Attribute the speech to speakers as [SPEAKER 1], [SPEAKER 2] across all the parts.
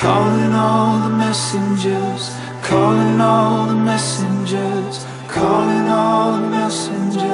[SPEAKER 1] calling all the messengers, calling all the messengers, calling all the messengers.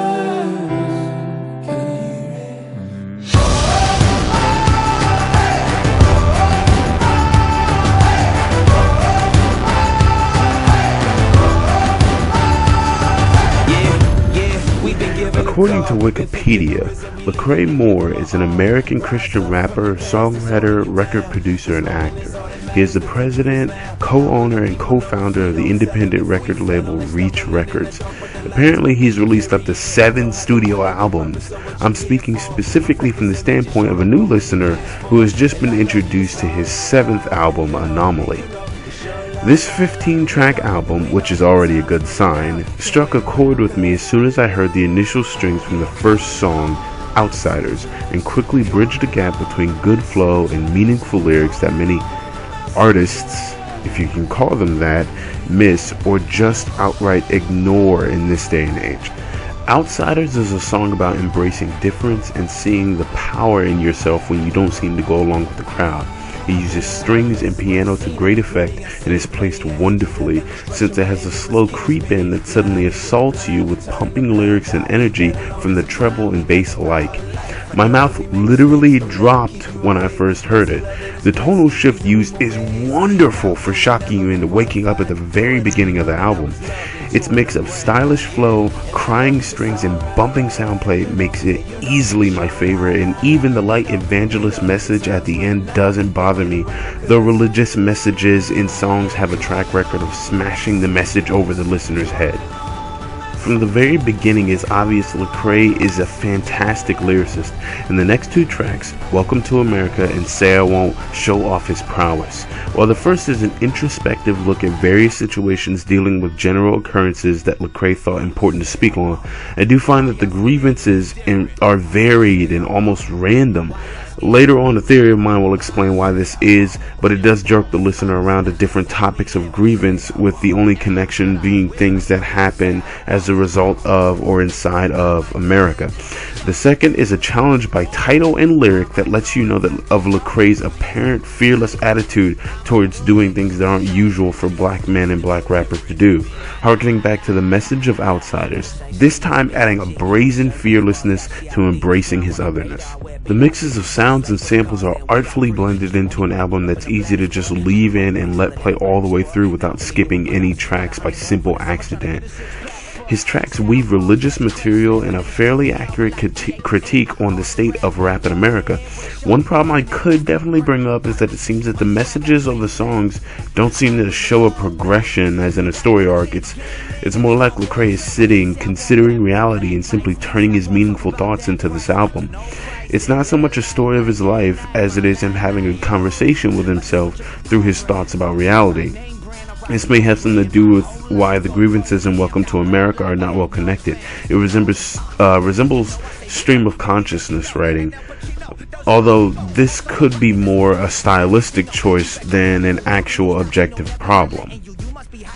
[SPEAKER 2] According to Wikipedia, Lecrae Moore is an American Christian rapper, songwriter, record producer, and actor. He is the president, co-owner, and co-founder of the independent record label Reach Records. Apparently, he's released up to 7 studio albums. I'm speaking specifically from the standpoint of a new listener who has just been introduced to his 7th album, Anomaly. This 15-track album, which is already a good sign, struck a chord with me as soon as I heard the initial strings from the first song, Outsiders, and quickly bridged the gap between good flow and meaningful lyrics that many artists, if you can call them that, miss or just outright ignore in this day and age. Outsiders is a song about embracing difference and seeing the power in yourself when you don't seem to go along with the crowd. It uses strings and piano to great effect and is placed wonderfully, since it has a slow creep in that suddenly assaults you with pumping lyrics and energy from the treble and bass alike. My mouth literally dropped when I first heard it. The tonal shift used is wonderful for shocking you into waking up at the very beginning of the album. Its mix of stylish flow, crying strings, and bumping soundplay makes it easily my favorite, and even the light evangelist message at the end doesn't bother me, though religious messages in songs have a track record of smashing the message over the listener's head. From the very beginning, it's obvious Lecrae is a fantastic lyricist, and the next 2 tracks, Welcome to America and Say I Won't, show off his prowess. While the first is an introspective look at various situations dealing with general occurrences that Lecrae thought important to speak on, I do find that the grievances are varied and almost random. Later on, a theory of mine will explain why this is, but it does jerk the listener around to different topics of grievance, with the only connection being things that happen as a result of or inside of America. The second is a challenge by title and lyric that lets you know that of Lecrae's apparent fearless attitude towards doing things that aren't usual for black men and black rappers to do, harkening back to the message of Outsiders, this time adding a brazen fearlessness to embracing his otherness. The mixes of sounds and samples are artfully blended into an album that's easy to just leave in and let play all the way through without skipping any tracks by simple accident. His tracks weave religious material and a fairly accurate critique on the state of rap in America. One problem I could definitely bring up is that it seems that the messages of the songs don't seem to show a progression as in a story arc. It's more like Lecrae is sitting, considering reality, and simply turning his meaningful thoughts into this album. It's not so much a story of his life as it is him having a conversation with himself through his thoughts about reality. This may have something to do with why the grievances in Welcome to America are not well connected. It resembles stream of consciousness writing, although this could be more a stylistic choice than an actual objective problem.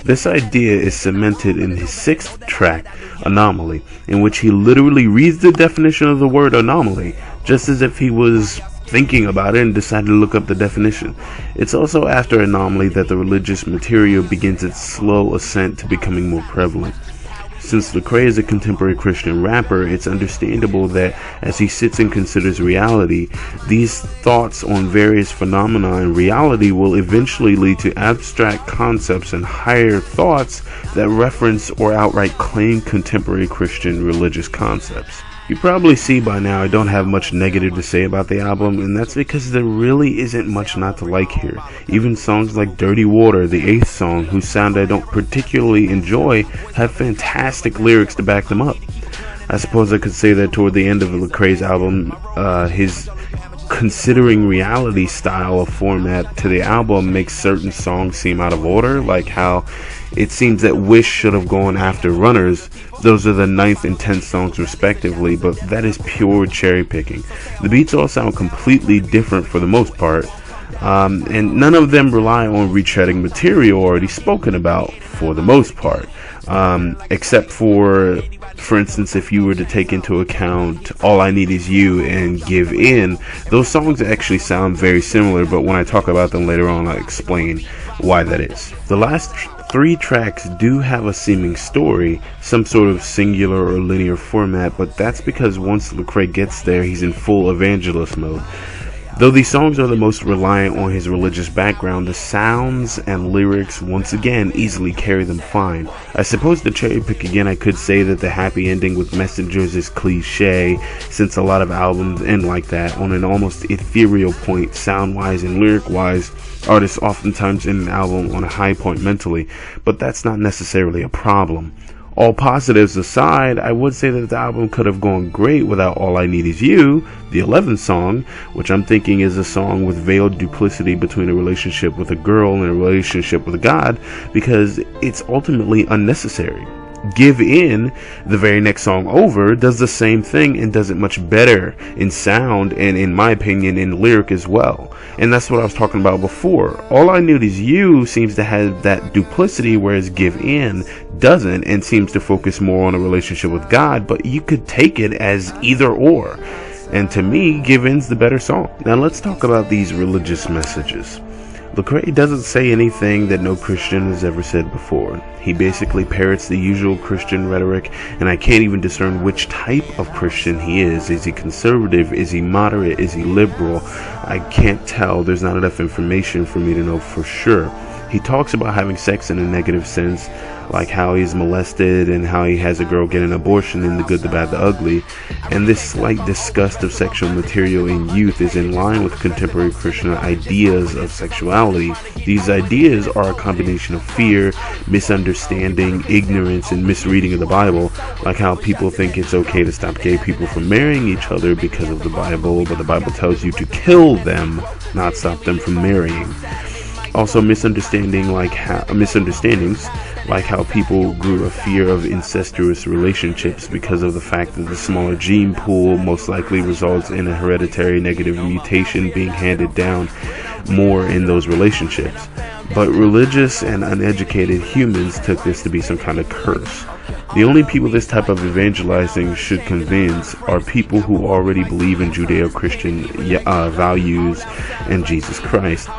[SPEAKER 2] This idea is cemented in his 6th track, Anomaly, in which he literally reads the definition of the word anomaly, just as if he was thinking about it and decided to look up the definition. It's also after Anomaly that the religious material begins its slow ascent to becoming more prevalent. Since Lecrae is a contemporary Christian rapper, it's understandable that as he sits and considers reality, these thoughts on various phenomena in reality will eventually lead to abstract concepts and higher thoughts that reference or outright claim contemporary Christian religious concepts. You probably see by now I don't have much negative to say about the album, and that's because there really isn't much not to like here. Even songs like Dirty Water, the 8th song, whose sound I don't particularly enjoy, have fantastic lyrics to back them up. I suppose I could say that toward the end of Lecrae's album, his considering reality style of format to the album makes certain songs seem out of order, like how it seems that Wish should have gone after Runners. Those are the 9th and 10th songs respectively, but that is pure cherry picking. The beats all sound completely different for the most part, and none of them rely on retreading material already spoken about for the most part, except for For instance, if you were to take into account All I Need Is You and Give In, those songs actually sound very similar, but when I talk about them later on, I'll explain why that is. The last three tracks do have a seeming story, some sort of singular or linear format, but that's because once Lecrae gets there, he's in full evangelist mode. Though these songs are the most reliant on his religious background, the sounds and lyrics once again easily carry them fine. I suppose to cherry pick again, I could say that the happy ending with Messengers is cliche, since a lot of albums end like that, on an almost ethereal point, sound-wise and lyric-wise. Artists oftentimes end an album on a high point mentally, but that's not necessarily a problem. All positives aside, I would say that the album could have gone great without All I Need Is You, the 11th song, which I'm thinking is a song with veiled duplicity between a relationship with a girl and a relationship with God, because it's ultimately unnecessary. Give In, the very next song over, does the same thing and does it much better in sound and, in my opinion, in lyric as well. And that's what I was talking about before. All I Need Is You seems to have that duplicity, whereas Give In doesn't, and seems to focus more on a relationship with God, but you could take it as either or. And to me, Give In's the better song. Now let's talk about these religious messages. Lecrae doesn't say anything that no Christian has ever said before. He basically parrots the usual Christian rhetoric, and I can't even discern which type of Christian he is. Is he conservative? Is he moderate? Is he liberal? I can't tell. There's not enough information for me to know for sure. He talks about having sex in a negative sense, like how he's molested and how he has a girl get an abortion in The Good, the Bad, the Ugly. And this slight disgust of sexual material in youth is in line with contemporary Christian ideas of sexuality. These ideas are a combination of fear, misunderstanding, ignorance, and misreading of the Bible, like how people think it's okay to stop gay people from marrying each other because of the Bible, but the Bible tells you to kill them, not stop them from marrying. Also misunderstandings like how people grew a fear of incestuous relationships because of the fact that the smaller gene pool most likely results in a hereditary negative mutation being handed down more in those relationships. But religious and uneducated humans took this to be some kind of curse. The only people this type of evangelizing should convince are people who already believe in Judeo-Christian values and Jesus Christ.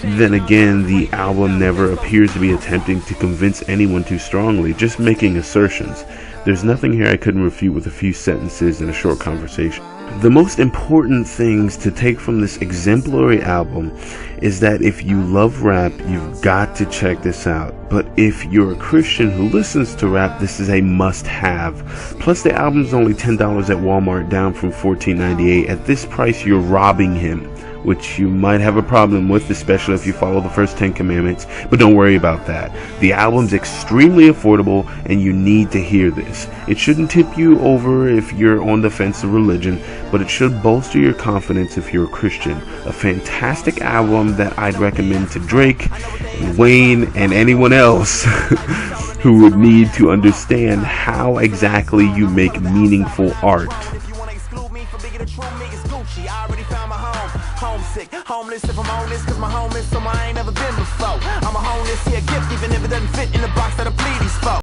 [SPEAKER 2] Then again, the album never appears to be attempting to convince anyone too strongly, just making assertions. There's nothing here I couldn't refute with a few sentences in a short conversation. The most important things to take from this exemplary album is that if you love rap, you've got to check this out. But if you're a Christian who listens to rap, this is a must-have. Plus, the album's only $10 at Walmart, down from $14.98. At this price, you're robbing him, which you might have a problem with, especially if you follow the first 10 commandments, but don't worry about that. The album's extremely affordable, and you need to hear this. It shouldn't tip you over if you're on the fence of religion, but it should bolster your confidence if you're a Christian. A fantastic album that I'd recommend to Drake, Wayne, and anyone else who would need to understand how exactly you make meaningful art.
[SPEAKER 3] Homesick, homeless if I'm honest, cause my home is somewhere I ain't never been before. I'm a homeless, yeah, gift, even if it doesn't fit in the box that I plead these folks.